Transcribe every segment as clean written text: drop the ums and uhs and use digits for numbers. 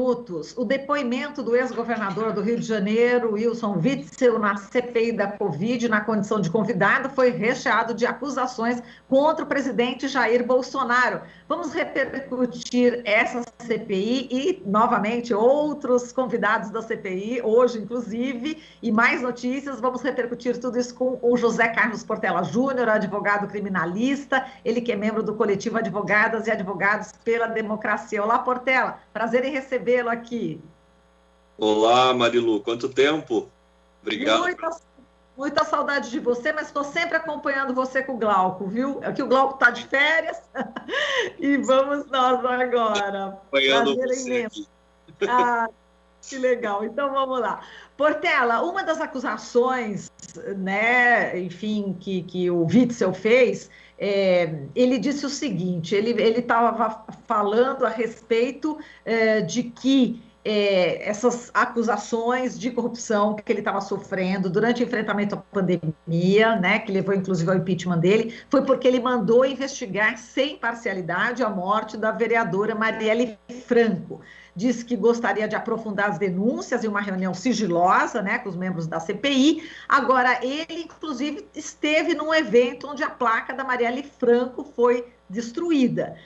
minutos. O depoimento do ex-governador do Rio de Janeiro, Wilson Witzel, na CPI da Covid, na condição de convidado, foi recheado de acusações contra o presidente Jair Bolsonaro. Vamos repercutir essa CPI e, novamente, outros convidados da CPI, hoje, inclusive, e mais notícias. Vamos repercutir tudo isso com o José Carlos Portela Júnior, advogado criminalista, ele que é membro do coletivo Advogadas e Advogados pela Democracia. Olá, Portela, prazer em recebê-lo aqui. Olá, Marilu, quanto tempo? Obrigado. Muita saudade de você, mas estou sempre acompanhando você com o Glauco, viu? Aqui o Glauco está de férias e vamos nós agora. Prazer imenso. Ah, que legal. Então vamos lá. Portela, uma das acusações, né, enfim, que o Witzel fez, ele disse o seguinte: ele estava falando a respeito de que essas acusações de corrupção que ele estava sofrendo durante o enfrentamento à pandemia, né, que levou inclusive ao impeachment dele, foi porque ele mandou investigar sem parcialidade a morte da vereadora Marielle Franco. Disse que gostaria de aprofundar as denúncias em uma reunião sigilosa, né, com os membros da CPI. Agora, ele, inclusive, esteve num evento onde a placa da Marielle Franco foi destruída.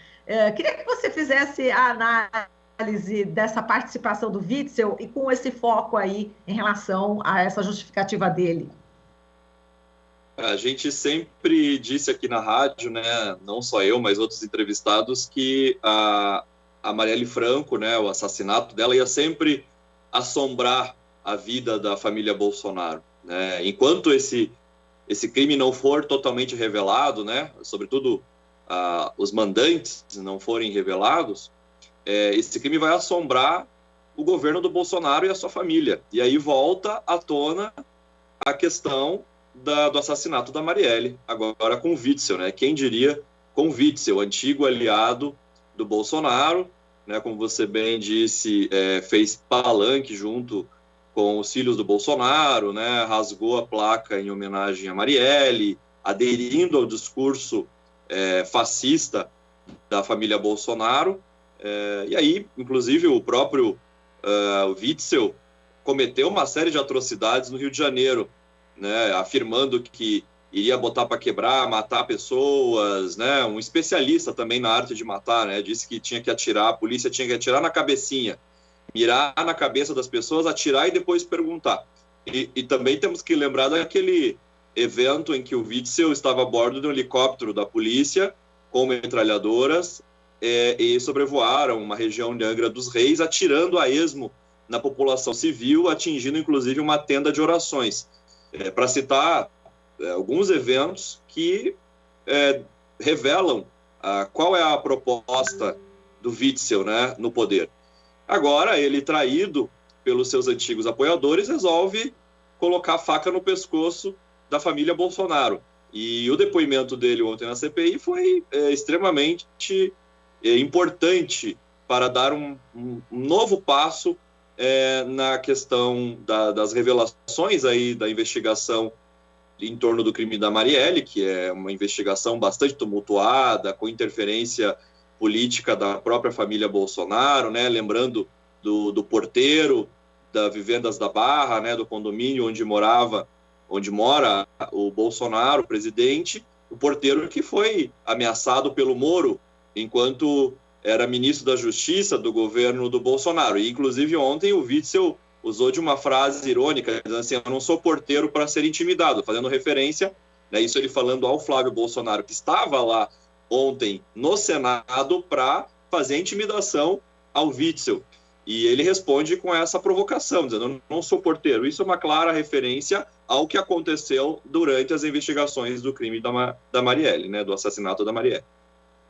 Queria que você fizesse a análise dessa participação do Witzel e com esse foco aí em relação a essa justificativa dele. A gente sempre disse aqui na rádio, né, não só eu, mas outros entrevistados, que a Marielle Franco, né, o assassinato dela ia sempre assombrar a vida da família Bolsonaro, né? Enquanto esse crime não for totalmente revelado, né, sobretudo os mandantes não forem revelados, esse crime vai assombrar o governo do Bolsonaro e a sua família. E aí volta à tona a questão do assassinato da Marielle, agora com o Witzel, né? Quem diria com o Witzel, antigo aliado do Bolsonaro, né, como você bem disse, fez palanque junto com os filhos do Bolsonaro, né, rasgou a placa em homenagem a Marielle, aderindo ao discurso fascista da família Bolsonaro, e aí, inclusive, o próprio Witzel cometeu uma série de atrocidades no Rio de Janeiro, né, afirmando que iria botar para quebrar, matar pessoas, né? Um especialista também na arte de matar, né? Disse que tinha que atirar, a polícia tinha que atirar na cabecinha, mirar na cabeça das pessoas, atirar e depois perguntar. E também temos que lembrar daquele evento em que o Witzel estava a bordo de um helicóptero da polícia com metralhadoras e sobrevoaram uma região de Angra dos Reis, atirando a esmo na população civil, atingindo inclusive uma tenda de orações. Para citar alguns eventos que revelam qual é a proposta do Witzel, né, no poder. Agora, ele, traído pelos seus antigos apoiadores, resolve colocar a faca no pescoço da família Bolsonaro. E o depoimento dele ontem na CPI foi extremamente importante para dar um novo passo na questão das revelações aí da investigação em torno do crime da Marielle, que é uma investigação bastante tumultuada, com interferência política da própria família Bolsonaro, né? Lembrando do porteiro da Vivendas da Barra, né? Do condomínio onde mora o Bolsonaro, o presidente, o porteiro que foi ameaçado pelo Moro enquanto era ministro da Justiça do governo do Bolsonaro. E, inclusive, ontem o Witzel usou de uma frase irônica, dizendo assim: eu não sou porteiro para ser intimidado, fazendo referência, né, isso ele falando ao Flávio Bolsonaro, que estava lá ontem no Senado para fazer intimidação ao Witzel. E ele responde com essa provocação, dizendo: eu não sou porteiro. Isso é uma clara referência ao que aconteceu durante as investigações do crime da Marielle, né, do assassinato da Marielle.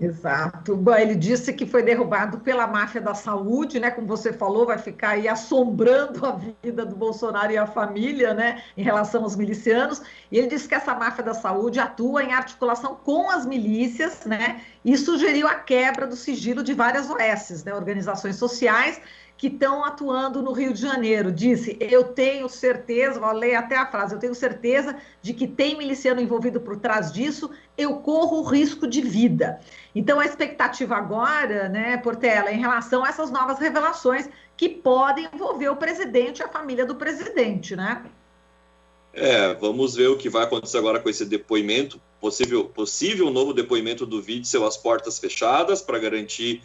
Exato. Bom, ele disse que foi derrubado pela máfia da saúde, né? Como você falou, vai ficar aí assombrando a vida do Bolsonaro e a família, né? Em relação aos milicianos. E ele disse que essa máfia da saúde atua em articulação com as milícias, né? E sugeriu a quebra do sigilo de várias OS, né? Organizações sociais que estão atuando no Rio de Janeiro. Disse: eu tenho certeza, vou ler até a frase, eu tenho certeza de que tem miliciano envolvido por trás disso, eu corro risco de vida. Então, a expectativa agora, né, Portela, em relação a essas novas revelações que podem envolver o presidente e a família do presidente, né? Vamos ver o que vai acontecer agora com esse depoimento, possível novo depoimento do Witzel às portas fechadas, para garantir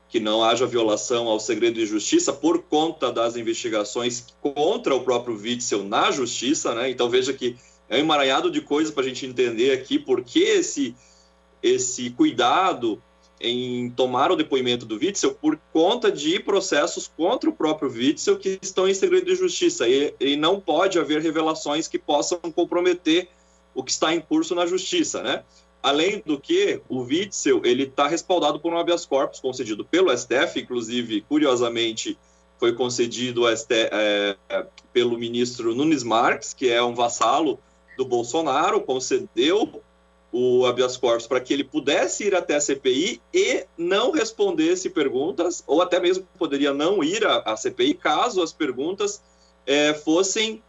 que não haja violação ao segredo de justiça por conta das investigações contra o próprio Witzel na justiça, né? Então veja que é um emaranhado de coisas para a gente entender aqui por que esse cuidado em tomar o depoimento do Witzel por conta de processos contra o próprio Witzel que estão em segredo de justiça, e não pode haver revelações que possam comprometer o que está em curso na justiça, né? Além do que, o Witzel, ele está respaldado por um habeas corpus concedido pelo STF, inclusive, curiosamente, foi concedido pelo ministro Nunes Marques, que é um vassalo do Bolsonaro, concedeu o habeas corpus para que ele pudesse ir até a CPI e não respondesse perguntas, ou até mesmo poderia não ir à CPI, caso as perguntas fossem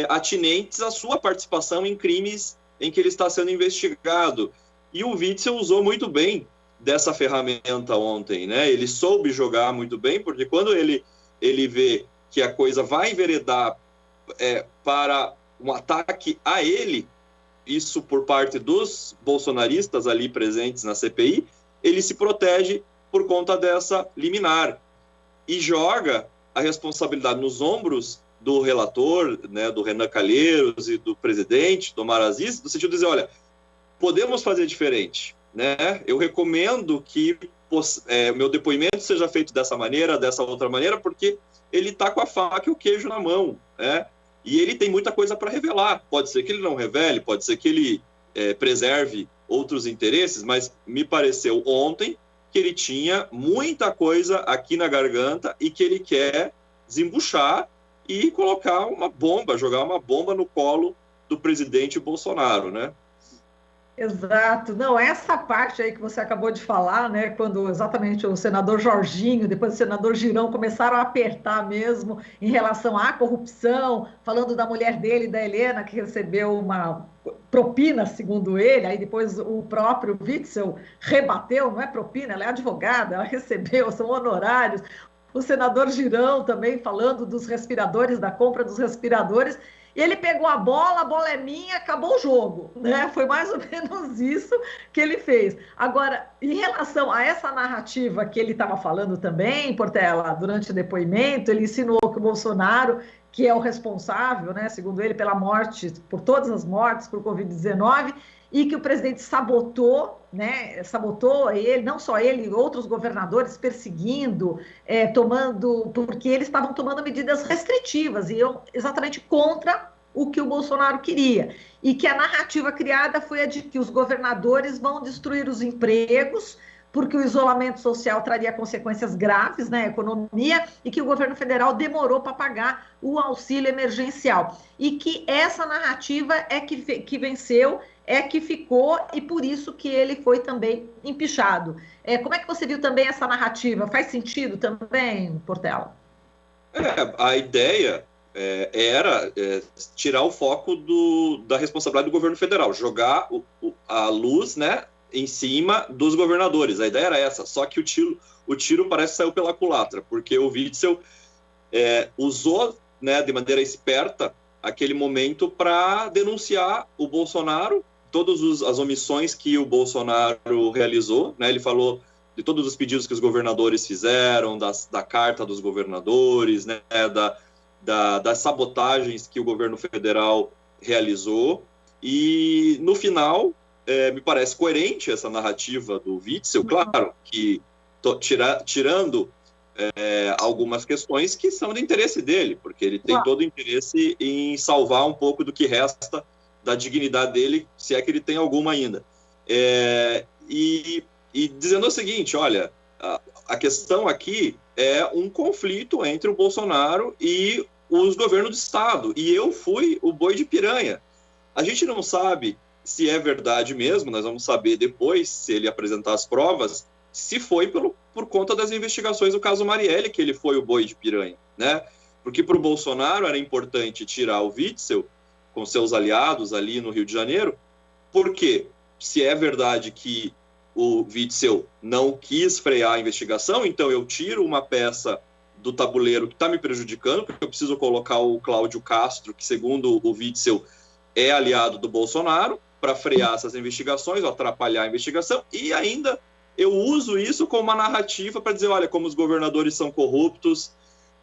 atinentes à sua participação em crimes em que ele está sendo investigado. E o Witzel usou muito bem dessa ferramenta ontem, né? Ele soube jogar muito bem, porque quando ele vê que a coisa vai enveredar para um ataque a ele, isso por parte dos bolsonaristas ali presentes na CPI, ele se protege por conta dessa liminar e joga a responsabilidade nos ombros do relator, né, do Renan Calheiros e do presidente, do Omar Aziz, no sentido de dizer, olha, podemos fazer diferente, né? Eu recomendo que meu depoimento seja feito dessa maneira, dessa outra maneira, porque ele está com a faca e o queijo na mão, né? E ele tem muita coisa para revelar. Pode ser que ele não revele, pode ser que ele preserve outros interesses, mas me pareceu ontem que ele tinha muita coisa aqui na garganta e que ele quer desembuchar e colocar uma bomba, jogar uma bomba no colo do presidente Bolsonaro, né? Exato. Não, essa parte aí que você acabou de falar, né, quando exatamente o senador Jorginho, depois o senador Girão começaram a apertar mesmo em relação à corrupção, falando da mulher dele, da Helena, que recebeu uma propina, segundo ele, aí depois o próprio Witzel rebateu, não é propina, ela é advogada, ela recebeu, são honorários. O senador Girão também falando dos respiradores, da compra dos respiradores. Ele pegou a bola é minha, acabou o jogo, né? Foi mais ou menos isso que ele fez. Agora, em relação a essa narrativa que ele estava falando também, Portela, durante o depoimento, ele insinuou que o Bolsonaro, que é o responsável, né, segundo ele, pela morte, por todas as mortes por Covid-19, e que o presidente sabotou, né? Sabotou ele, não só ele, outros governadores perseguindo, porque eles estavam tomando medidas restritivas e iam exatamente contra o que o Bolsonaro queria. E que a narrativa criada foi a de que os governadores vão destruir os empregos, porque o isolamento social traria consequências graves na economia e que o governo federal demorou para pagar o auxílio emergencial. E que essa narrativa é que venceu, é que ficou, e por isso que ele foi também empichado. Como é que você viu também essa narrativa? Faz sentido também, Portela? A ideia era tirar o foco da responsabilidade do governo federal, jogar a luz, né, em cima dos governadores. A ideia era essa, só que o tiro parece que saiu pela culatra, porque o Witzel usou, né, de maneira esperta aquele momento para denunciar o Bolsonaro, todas as omissões que o Bolsonaro realizou, né? Ele falou de todos os pedidos que os governadores fizeram, da carta dos governadores, né, das sabotagens que o governo federal realizou, e no final me parece coerente essa narrativa do Witzel, claro que tirando algumas questões que são de interesse dele, porque ele tem todo o interesse em salvar um pouco do que resta da dignidade dele, se é que ele tem alguma ainda. E dizendo o seguinte, olha, a questão aqui é um conflito entre o Bolsonaro e os governos do Estado, e eu fui o boi de piranha. A gente não sabe se é verdade mesmo, nós vamos saber depois, se ele apresentar as provas, se foi por conta das investigações do caso Marielle que ele foi o boi de piranha, né? Porque para o Bolsonaro era importante tirar o Witzel com seus aliados ali no Rio de Janeiro, porque se é verdade que o Witzel não quis frear a investigação, então eu tiro uma peça do tabuleiro que está me prejudicando, porque eu preciso colocar o Cláudio Castro, que segundo o Witzel é aliado do Bolsonaro, para frear essas investigações, ou atrapalhar a investigação, e ainda eu uso isso como uma narrativa para dizer, olha, como os governadores são corruptos,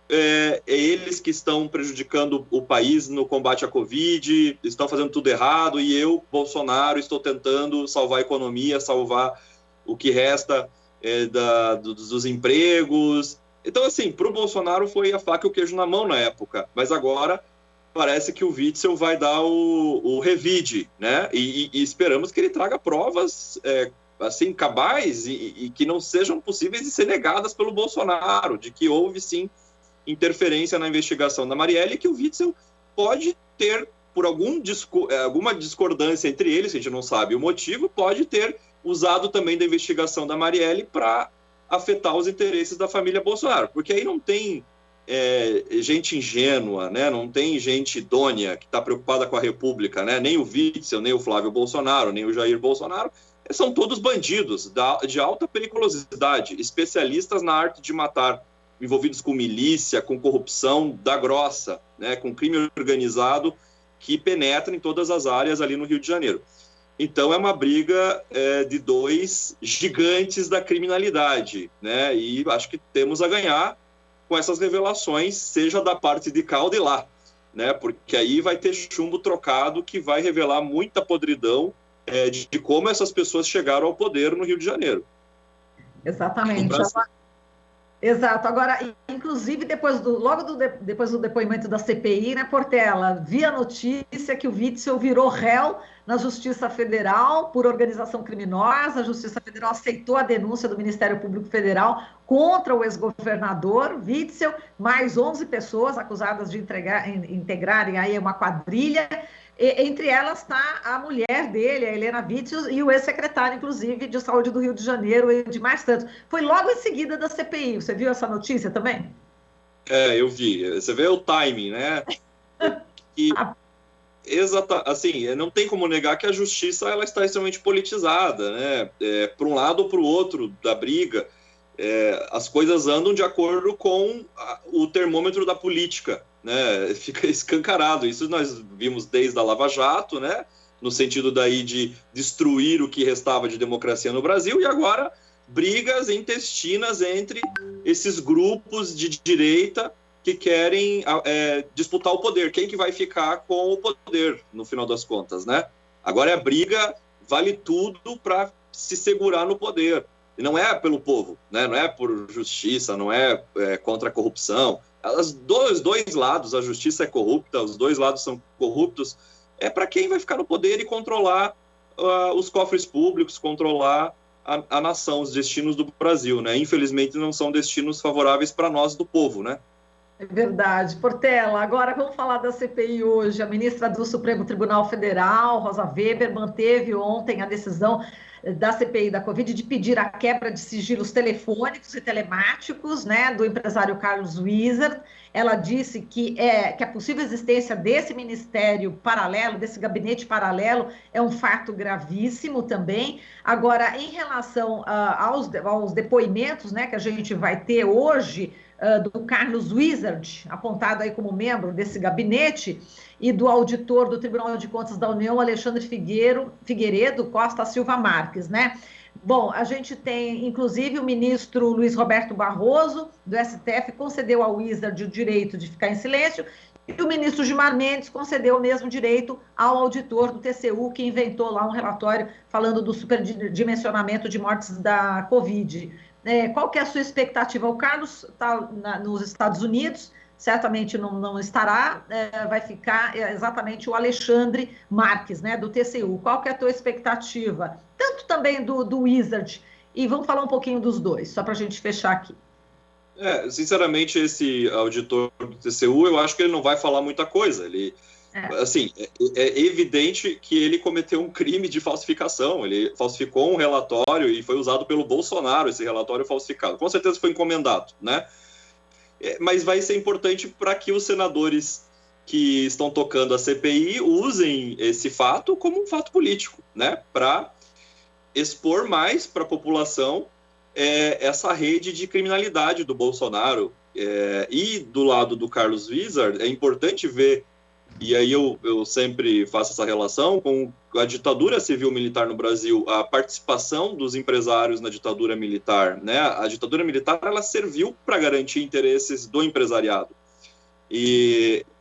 é eles que estão prejudicando o país no combate à Covid, estão fazendo tudo errado, e eu, Bolsonaro, estou tentando salvar a economia, salvar o que resta dos empregos. Então, assim, para o Bolsonaro foi a faca e o queijo na mão na época, mas agora parece que o Witzel vai dar o revide, né? E esperamos que ele traga provas assim, cabais e que não sejam possíveis de ser negadas pelo Bolsonaro, de que houve, sim, interferência na investigação da Marielle, e que o Witzel pode ter, por alguma discordância entre eles, a gente não sabe o motivo, pode ter usado também da investigação da Marielle para afetar os interesses da família Bolsonaro, porque aí não tem gente ingênua, né? Não tem gente idônea que está preocupada com a República, né? Nem o Witzel, nem o Flávio Bolsonaro, nem o Jair Bolsonaro, são todos bandidos de alta periculosidade, especialistas na arte de matar, envolvidos com milícia, com corrupção da grossa, né? Com crime organizado que penetra em todas as áreas ali no Rio de Janeiro. Então, é uma briga de dois gigantes da criminalidade, né? E acho que temos a ganhar com essas revelações, seja da parte de cá ou de lá, né? Porque aí vai ter chumbo trocado que vai revelar muita podridão de como essas pessoas chegaram ao poder no Rio de Janeiro. Exatamente. Exato. Agora, inclusive, depois do depoimento da CPI, né, Portela, vi a notícia que o Witzel virou réu na Justiça Federal por organização criminosa. A Justiça Federal aceitou a denúncia do Ministério Público Federal contra o ex-governador Witzel, mais 11 pessoas acusadas de integrarem aí uma quadrilha. Entre elas está a mulher dele, a Helena Witzel, e o ex-secretário, inclusive, de Saúde do Rio de Janeiro, e de mais tantos. Foi logo em seguida da CPI. Você viu essa notícia também? Eu vi. Você vê o timing, né? Assim, não tem como negar que a justiça ela está extremamente politizada, né? Para um lado ou para o outro da briga, as coisas andam de acordo com o termômetro da política, né? Fica escancarado. Isso nós vimos desde a Lava Jato, né? No sentido daí de destruir o que restava de democracia no Brasil, e agora brigas intestinas entre esses grupos de direita que querem disputar o poder. Quem que vai ficar com o poder, no final das contas, né? Agora a briga vale tudo para se segurar no poder. E não é pelo povo, né? Não é por justiça, não é contra a corrupção. Os dois lados, a justiça é corrupta, os dois lados são corruptos. É para quem vai ficar no poder e controlar os cofres públicos, controlar a nação, os destinos do Brasil, né? Infelizmente não são destinos favoráveis para nós do povo, né? É verdade. Portela, agora vamos falar da CPI hoje. A ministra do Supremo Tribunal Federal, Rosa Weber, manteve ontem a decisão da CPI da Covid de pedir a quebra de sigilos telefônicos e telemáticos, né, do empresário Carlos Wizard. Ela disse que a possível existência desse ministério paralelo, desse gabinete paralelo, é um fato gravíssimo também. Agora, em relação aos depoimentos, né, que a gente vai ter hoje, do Carlos Wizard, apontado aí como membro desse gabinete, e do auditor do Tribunal de Contas da União, Alexandre Figueiredo Costa Silva Marques, né? Bom, a gente tem, inclusive, o ministro Luiz Roberto Barroso, do STF, concedeu ao Wizard o direito de ficar em silêncio, e o ministro Gilmar Mendes concedeu o mesmo direito ao auditor do TCU, que inventou lá um relatório falando do superdimensionamento de mortes da Covid. Qual que é a sua expectativa? O Carlos está nos Estados Unidos, certamente não estará, vai ficar exatamente o Alexandre Marques, né, do TCU. Qual que é a tua expectativa? Tanto também do Wizard, e vamos falar um pouquinho dos dois, só para a gente fechar aqui. Sinceramente, esse auditor do TCU, eu acho que ele não vai falar muita coisa. Ele, assim, é evidente que ele cometeu um crime de falsificação. Ele falsificou um relatório e foi usado pelo Bolsonaro, esse relatório falsificado. Com certeza foi encomendado, né? Mas vai ser importante para que os senadores que estão tocando a CPI usem esse fato como um fato político, né? Para expor mais para a população essa rede de criminalidade do Bolsonaro E do lado do Carlos Wizard, é importante ver, e aí eu sempre faço essa relação com a ditadura civil-militar no Brasil, a participação dos empresários na ditadura militar, né? A ditadura militar, ela serviu para garantir interesses do empresariado.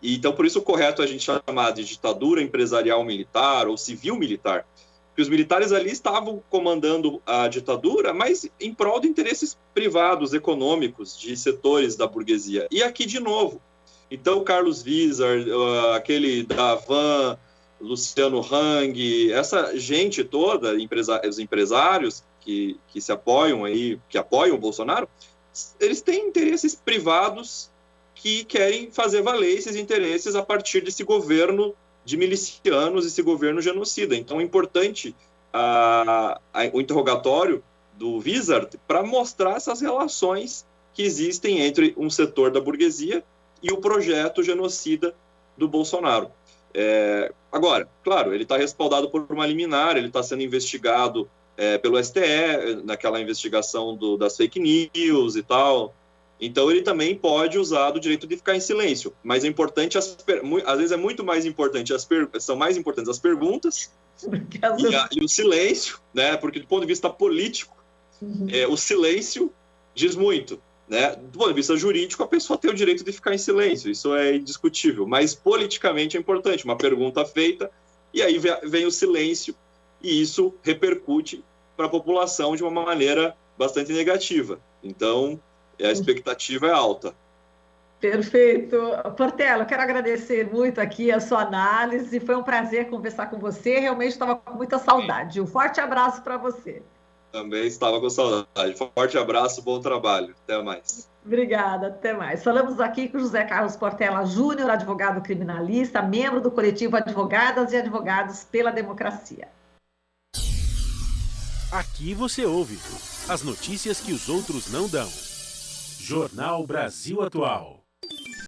Então, por isso, o correto é a gente chamar de ditadura empresarial militar ou civil militar, porque os militares ali estavam comandando a ditadura, mas em prol de interesses privados, econômicos, de setores da burguesia. E aqui, de novo, então, Carlos Wizard, aquele da Havan, Luciano Hang, essa gente toda, os empresários que se apoiam aí, que apoiam o Bolsonaro, eles têm interesses privados que querem fazer valer esses interesses a partir desse governo de milicianos, esse governo genocida. Então é importante o interrogatório do Wizard para mostrar essas relações que existem entre um setor da burguesia e o projeto genocida do Bolsonaro. Agora, claro, ele está respaldado por uma liminar, ele está sendo investigado pelo STF, naquela investigação das fake news e tal. Então, ele também pode usar do direito de ficar em silêncio. Mas é importante, às vezes é muito mais importante, são mais importantes as perguntas e o silêncio, né? Porque do ponto de vista político, o silêncio diz muito. Né? Do ponto de vista jurídico, a pessoa tem o direito de ficar em silêncio, isso é indiscutível. Mas politicamente é importante, uma pergunta feita, e aí vem o silêncio, e isso repercute para a população de uma maneira bastante negativa. Então, a expectativa é alta. Perfeito. Portela, eu quero agradecer muito aqui a sua análise. Foi um prazer conversar com você. Realmente estava com muita saudade. Um forte abraço para você. Também estava com saudade. Forte abraço, bom trabalho. Até mais. Obrigada, até mais. Falamos aqui com José Carlos Portela Júnior, advogado criminalista, membro do coletivo Advogadas e Advogados pela Democracia. Aqui você ouve as notícias que os outros não dão. Jornal Brasil Atual.